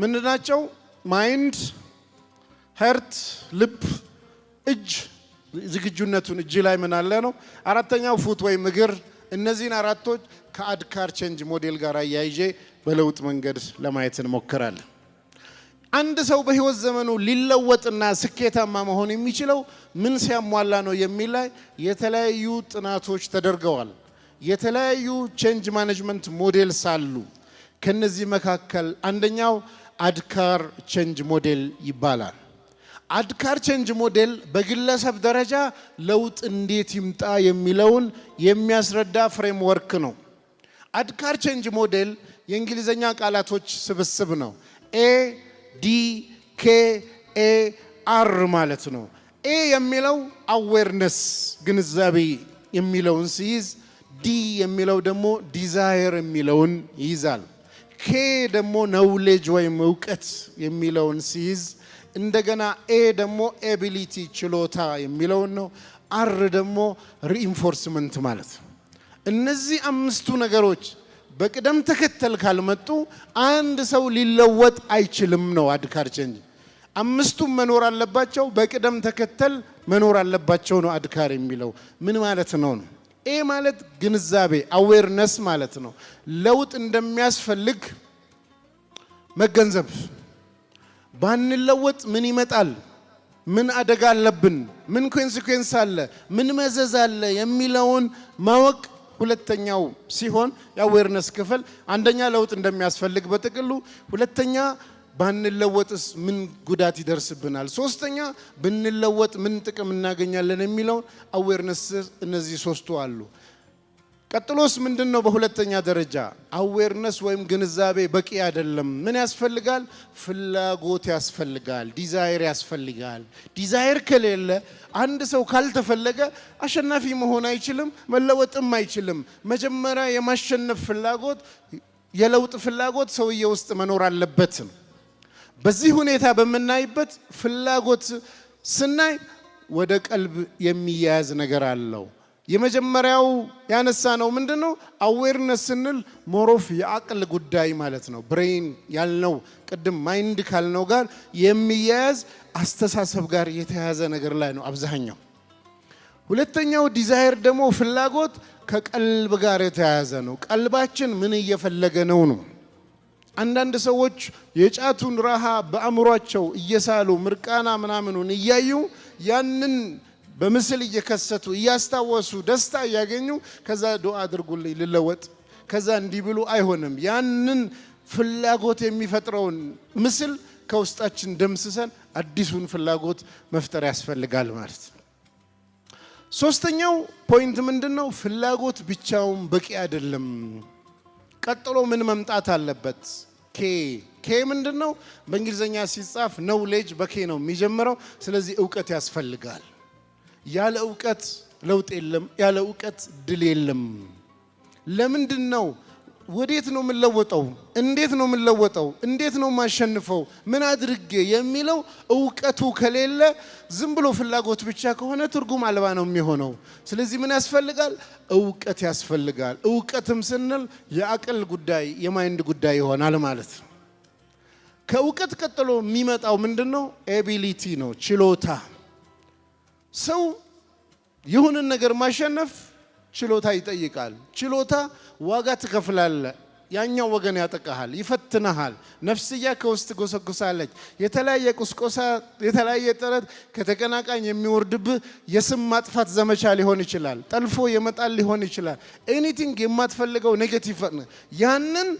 ምንድናቸው? ማይንድ፣ ሀርት፣ ልብ፣ እጅ ዝግጁነቱን እጅ ላይ ምን አለ ነው። አራተኛው ፉት ወይም እግር። እነዚህን አራቶች ከአድካር ቼንጅ ሞዴል ጋር ያይዤ በለውጥ መንገድ ለማየት እንሞክራለን። አንድ ሰው በህይወት ዘመኑ ሊለወጥና ስኬታማ መሆን የሚችለው ምን ሲያሟላ ነው የሚል ላይ የተለያዩ ጥናቶች ተደርገዋል። የተለያዩ ቼንጅ ማኔጅመንት ሞዴልስ አሉ። ከነዚህ መካከል አንደኛው አድካር ቼንጅ ሞዴል ይባላል። አድካር ቼንጅ ሞዴል በግለሰብ ደረጃ ለውጥ እንዴት ይምጣ የሚለውን የሚያስረዳ ፍሬምወርክ ነው። አድካር ቼንጅ ሞዴል የእንግሊዘኛ ቃላቶች ስብስብ ነው። ኤ ዲ ኬ ኤ አር ማለት ነው። ኤ የሚለው አዌርነስ ግንዛቤ የሚለውን ሲይዝ፣ ዲ የሚለው ደግሞ ዲዛየር የሚለውን ይይዛል። ኬ ደግሞ ናውሌጅ ወይም እውቀት የሚለውን ሲይዝ፣ እንደገና ኤ ደግሞ ኤቢሊቲ ችሎታ የሚለውን ነው። አር ደግሞ ሪኢንፎርስመንት ማለት ነው። እነዚህ አምስቱ ነገሮች በቅደም ተከተል ካልመጡ አንድ ሰው ሊለወጥ አይችልም ነው አድካር ቼንጅ። አምስቱም መኖር አለባቸው፣ በቅደም ተከተል መኖር አለባቸው ነው አድካር የሚለው። ምን ማለት ነው? ኤ ማለት ግንዛቤ አዌርነስ ማለት ነው። ለውጥ እንደሚያስፈልግ መገንዘብ፣ ባንለወጥ ምን ይመጣል፣ ምን አደጋ አለብን፣ ምን ኮንሲኩዌንስ አለ፣ ምን መዘዝ አለ የሚለውን ማወቅ ሁለተኛው ሲሆን የአዌርነስ ክፍል አንደኛ ለውጥ እንደሚያስፈልግ በጥቅሉ፣ ሁለተኛ ባንለወጥስ ምን ጉዳት ይደርስብናል፣ ሶስተኛ ብንለወጥ ምን ጥቅም እናገኛለን የሚለውን አዌርነስ። እነዚህ ሶስቱ አሉ። ቀጥሎስ ምንድነው? በሁለተኛ ደረጃ አዌርነስ ወይም ግንዛቤ በቂ አይደለም። ምን ያስፈልጋል? ፍላጎት ያስፈልጋል፣ ዲዛየር ያስፈልጋል። ዲዛየር ከሌለ አንድ ሰው ካልተፈለገ አሸናፊ መሆን አይችልም፣ መለወጥም አይችልም። መጀመሪያ የማሸነፍ ፍላጎት፣ የለውጥ ፍላጎት ሰውዬ ውስጥ መኖር አለበት። በዚህ ሁኔታ በመናይበት ፍላጎት ስናይ ወደ ቀልብ የሚያያዝ ነገር አለው። የመጀመሪያው ያነሳ ነው ምንድነው? አዌርነስ ስንል ሞሮፍ የአቅል ጉዳይ ማለት ነው። ብሬን ያልነው ቅድም ማይንድ ካልነው ጋር የሚያያዝ አስተሳሰብ ጋር የተያያዘ ነገር ላይ ነው አብዛኛው። ሁለተኛው ዲዛየር ደግሞ ፍላጎት ከቀልብ ጋር የተያያዘ ነው። ቀልባችን ምን እየፈለገ ነው ነው። አንዳንድ ሰዎች የጫቱን ረሃ በአእምሯቸው እየሳሉ ምርቃና ምናምኑን እያዩ ያንን በምስል እየከሰቱ እያስታወሱ ደስታ እያገኙ ከዛ ዱዓ አድርጉልኝ ልለወጥ፣ ከዛ እንዲህ ብሉ አይሆንም። ያንን ፍላጎት የሚፈጥረውን ምስል ከውስጣችን ደምስሰን አዲሱን ፍላጎት መፍጠር ያስፈልጋል ማለት ነው። ሶስተኛው ፖይንት ምንድነው? ፍላጎት ብቻውን በቂ አይደለም። ቀጥሎ ምን መምጣት አለበት? ኬ ምንድነው? በእንግሊዘኛ ሲጻፍ ናውሌጅ በኬ ነው የሚጀምረው። ስለዚህ እውቀት ያስፈልጋል። ያለ እውቀት ለውጥ የለም፣ ያለ እውቀት ድል የለም። ለምንድን ነው? ወዴት ነው የምንለወጠው? እንዴት ነው የምንለወጠው? እንዴት ነው የማሸንፈው? ምን አድርጌ የሚለው እውቀቱ ከሌለ ዝም ብሎ ፍላጎት ብቻ ከሆነ ትርጉም አልባ ነው የሚሆነው። ስለዚህ ምን ያስፈልጋል? እውቀት ያስፈልጋል። እውቀትም ስንል የአቅል ጉዳይ የማይንድ ጉዳይ ይሆናል ማለት ነው። ከእውቀት ቀጥሎ የሚመጣው ምንድነው? ኤቢሊቲ ነው፣ ችሎታ። ሰው ይሁንን ነገር ማሸነፍ ችሎታ ይጠይቃል። ችሎታ ዋጋ ትከፍላለህ። ያኛው ወገን ያጠቃሃል፣ ይፈትነሃል። ነፍስያ ከውስጥ ጎሰጉሳለች። የተለያየ ቁስቆሳ፣ የተለያየ ጥረት ከተቀናቃኝ የሚወርድብህ የስም ማጥፋት ዘመቻ ሊሆን ይችላል። ጠልፎ የመጣል ሊሆን ይችላል። ኤኒቲንግ የማትፈልገው ኔጌቲቭ፣ ያንን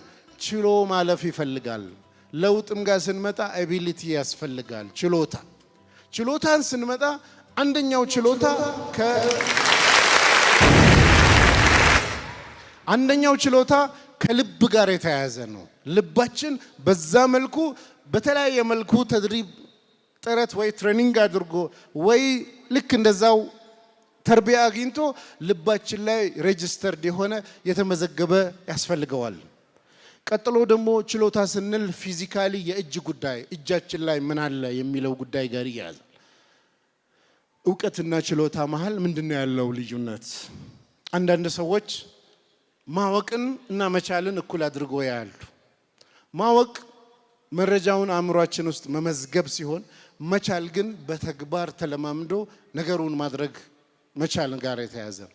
ችሎ ማለፍ ይፈልጋል። ለውጥም ጋር ስንመጣ ኤቢሊቲ ያስፈልጋል፣ ችሎታ። ችሎታን ስንመጣ አንደኛው ችሎታ ከልብ ጋር የተያያዘ ነው። ልባችን በዛ መልኩ በተለያየ መልኩ ተድሪብ ጥረት ወይ ትሬኒንግ አድርጎ ወይ ልክ እንደዛው ተርቢያ አግኝቶ ልባችን ላይ ሬጂስተርድ የሆነ የተመዘገበ ያስፈልገዋል። ቀጥሎ ደግሞ ችሎታ ስንል ፊዚካሊ የእጅ ጉዳይ፣ እጃችን ላይ ምን አለ የሚለው ጉዳይ ጋር ይያያዛል። እውቀትና ችሎታ መሃል ምንድነው ያለው ልዩነት? አንዳንድ ሰዎች ማወቅን እና መቻልን እኩል አድርገው ያያሉ። ማወቅ መረጃውን አእምሯችን ውስጥ መመዝገብ ሲሆን መቻል ግን በተግባር ተለማምዶ ነገሩን ማድረግ መቻል ጋር የተያዘ ነው።